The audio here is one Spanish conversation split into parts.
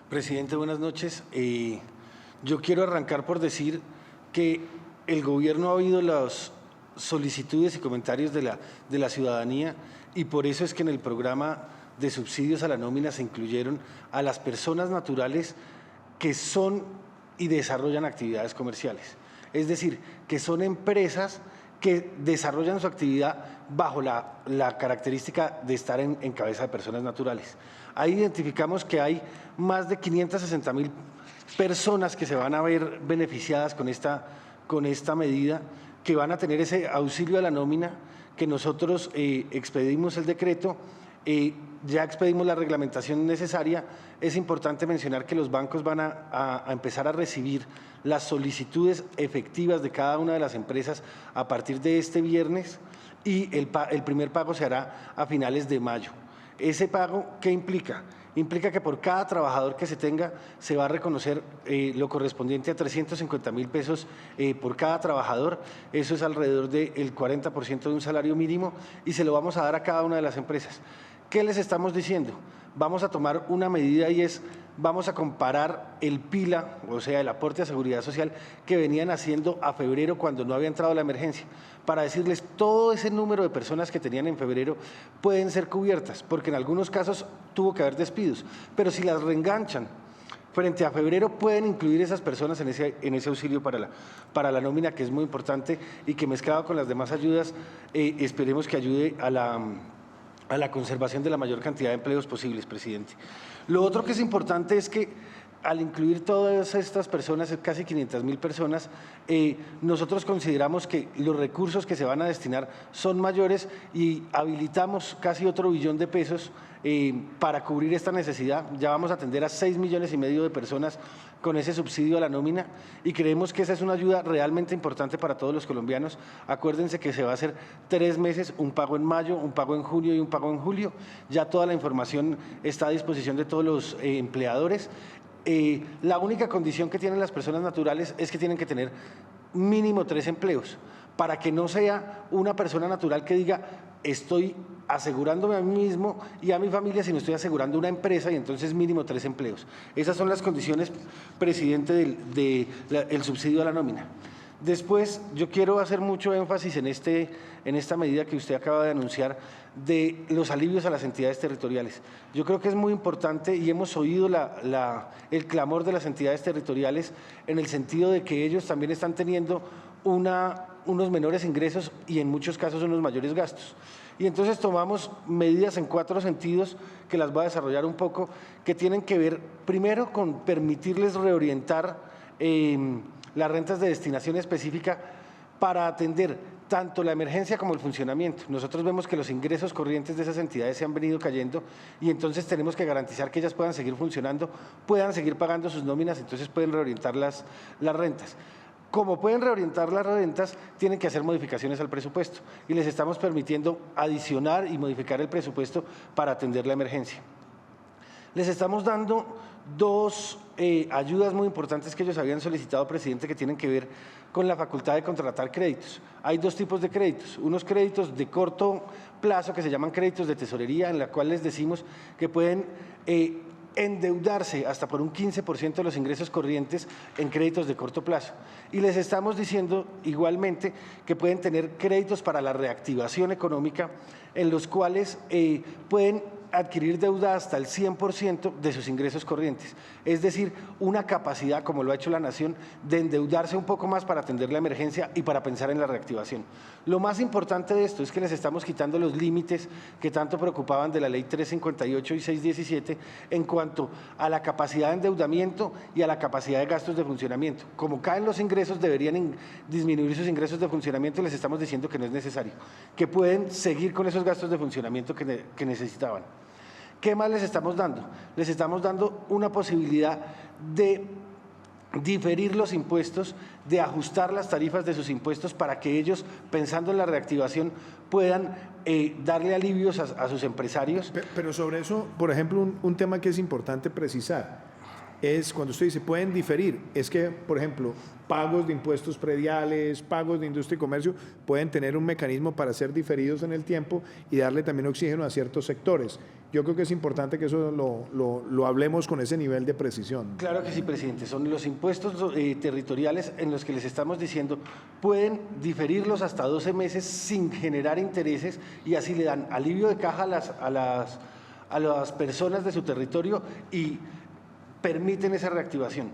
Presidente, buenas noches. Yo quiero arrancar por decir que el gobierno ha oído las solicitudes y comentarios de la ciudadanía y por eso es que en el programa de subsidios a la nómina se incluyeron a las personas naturales que son y desarrollan actividades comerciales. Es decir, que son empresas que desarrollan su actividad bajo la característica de estar en cabeza de personas naturales. Ahí identificamos que hay más de 560.000 personas que se van a ver beneficiadas con esta medida, que van a tener ese auxilio a la nómina, que nosotros expedimos el decreto, ya expedimos la reglamentación necesaria. Es importante mencionar que los bancos van a empezar a recibir las solicitudes efectivas de cada una de las empresas a partir de este viernes y el primer pago se hará a finales de mayo. ¿Ese pago qué implica? Implica que por cada trabajador que se tenga se va a reconocer lo correspondiente a 350.000 pesos por cada trabajador. Eso es alrededor del 40% de un salario mínimo y se lo vamos a dar a cada una de las empresas. ¿Qué les estamos diciendo? Vamos a tomar una medida y vamos a comparar el PILA, o sea, el aporte a seguridad social que venían haciendo a febrero cuando no había entrado la emergencia, para decirles todo ese número de personas que tenían en febrero pueden ser cubiertas, porque en algunos casos tuvo que haber despidos, pero si las reenganchan frente a febrero pueden incluir esas personas en ese auxilio para la nómina, que es muy importante y que mezclado con las demás ayudas esperemos que ayude a la conservación de la mayor cantidad de empleos posibles, presidente. Lo otro que es importante es que al incluir todas estas personas, casi 500.000 personas, nosotros consideramos que los recursos que se van a destinar son mayores y habilitamos casi otro billón de pesos para cubrir esta necesidad. Ya vamos a atender a 6,5 millones de personas con ese subsidio a la nómina y creemos que esa es una ayuda realmente importante para todos los colombianos. Acuérdense que se va a hacer 3 meses, un pago en mayo, un pago en junio y un pago en julio. Ya toda la información está a disposición de todos los empleadores. La única condición que tienen las personas naturales es que tienen que tener mínimo 3 empleos, para que no sea una persona natural que diga estoy asegurándome a mí mismo y a mi familia, sino estoy asegurando una empresa y entonces mínimo 3 empleos. Esas son las condiciones, presidente, del subsidio a la nómina. Después, yo quiero hacer mucho énfasis en esta medida que usted acaba de anunciar de los alivios a las entidades territoriales. Yo creo que es muy importante y hemos oído el clamor de las entidades territoriales en el sentido de que ellos también están teniendo unos menores ingresos y en muchos casos unos mayores gastos. Y entonces tomamos medidas en 4 sentidos que las voy a desarrollar un poco, que tienen que ver primero con permitirles reorientar las rentas de destinación específica para atender tanto la emergencia como el funcionamiento. Nosotros vemos que los ingresos corrientes de esas entidades se han venido cayendo y entonces tenemos que garantizar que ellas puedan seguir funcionando, puedan seguir pagando sus nóminas, entonces pueden reorientar las rentas. Como pueden reorientar las rentas, tienen que hacer modificaciones al presupuesto y les estamos permitiendo adicionar y modificar el presupuesto para atender la emergencia. Les estamos dando 2 ayudas muy importantes que ellos habían solicitado, presidente, que tienen que ver con la facultad de contratar créditos. Hay 2 tipos de créditos, unos créditos de corto plazo que se llaman créditos de tesorería, en la cual les decimos que pueden endeudarse hasta por un 15% de los ingresos corrientes en créditos de corto plazo. Y les estamos diciendo igualmente que pueden tener créditos para la reactivación económica, en los cuales pueden adquirir deuda hasta el 100% de sus ingresos corrientes, es decir, una capacidad, como lo ha hecho la Nación, de endeudarse un poco más para atender la emergencia y para pensar en la reactivación. Lo más importante de esto es que les estamos quitando los límites que tanto preocupaban de la Ley 358 y 617 en cuanto a la capacidad de endeudamiento y a la capacidad de gastos de funcionamiento. Como caen los ingresos, deberían disminuir sus ingresos de funcionamiento, les estamos diciendo que no es necesario, que pueden seguir con esos gastos de funcionamiento que necesitaban. ¿Qué más les estamos dando? Les estamos dando una posibilidad de diferir los impuestos, de ajustar las tarifas de sus impuestos para que ellos, pensando en la reactivación, puedan darle alivios a sus empresarios. Pero sobre eso, por ejemplo, un tema que es importante precisar. es cuando usted dice pueden diferir, es que, por ejemplo, pagos de impuestos prediales, pagos de industria y comercio pueden tener un mecanismo para ser diferidos en el tiempo y darle también oxígeno a ciertos sectores. Yo creo que es importante que eso lo hablemos con ese nivel de precisión. Claro que sí, presidente. Son los impuestos territoriales en los que les estamos diciendo pueden diferirlos hasta 12 meses sin generar intereses y así le dan alivio de caja a las personas de su territorio y permiten esa reactivación.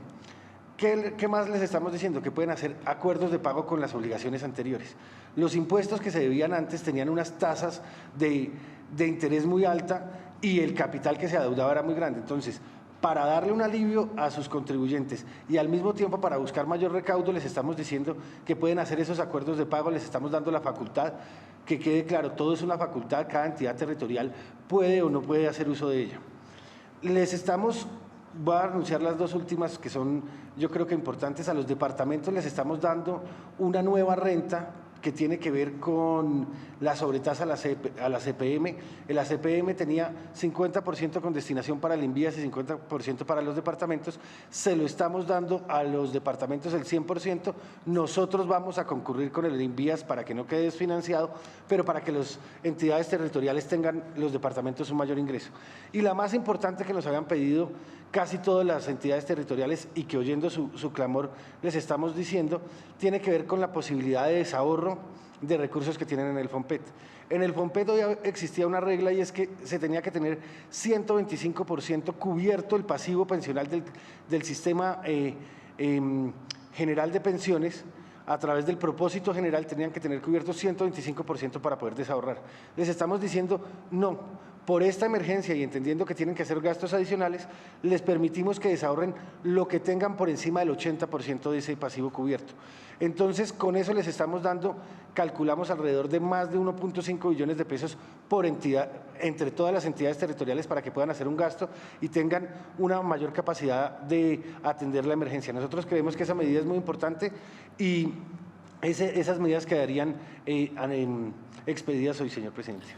¿Qué más les estamos diciendo? Que pueden hacer acuerdos de pago con las obligaciones anteriores. Los impuestos que se debían antes tenían unas tasas de interés muy alta y el capital que se adeudaba era muy grande. Entonces, para darle un alivio a sus contribuyentes y al mismo tiempo para buscar mayor recaudo, les estamos diciendo que pueden hacer esos acuerdos de pago, les estamos dando la facultad, que quede claro, todo es una facultad, cada entidad territorial puede o no puede hacer uso de ella. Voy a anunciar las dos últimas que son, yo creo que importantes. A los departamentos les estamos dando una nueva renta que tiene que ver con la sobretasa a la CPM. La CPM tenía 50% con destinación para el INVIAS y 50% para los departamentos. Se lo estamos dando a los departamentos el 100%. Nosotros vamos a concurrir con el INVIAS para que no quede desfinanciado, pero para que las entidades territoriales tengan los departamentos un mayor ingreso. Y la más importante que nos habían pedido casi todas las entidades territoriales y que oyendo su clamor les estamos diciendo, tiene que ver con la posibilidad de desahorro de recursos que tienen en el FOMPET. En el FOMPET hoy existía una regla y es que se tenía que tener 125% cubierto el pasivo pensional del sistema general de pensiones. A través del propósito general tenían que tener cubierto 125% para poder desahorrar. Les estamos diciendo, no, por esta emergencia y entendiendo que tienen que hacer gastos adicionales, les permitimos que desahorren lo que tengan por encima del 80% de ese pasivo cubierto. Entonces, con eso les estamos dando, calculamos alrededor de más de 1.5 billones de pesos por entidad, entre todas las entidades territoriales para que puedan hacer un gasto y tengan una mayor capacidad de atender la emergencia. Nosotros creemos que esa medida es muy importante y esas medidas quedarían expedidas hoy, señor presidente.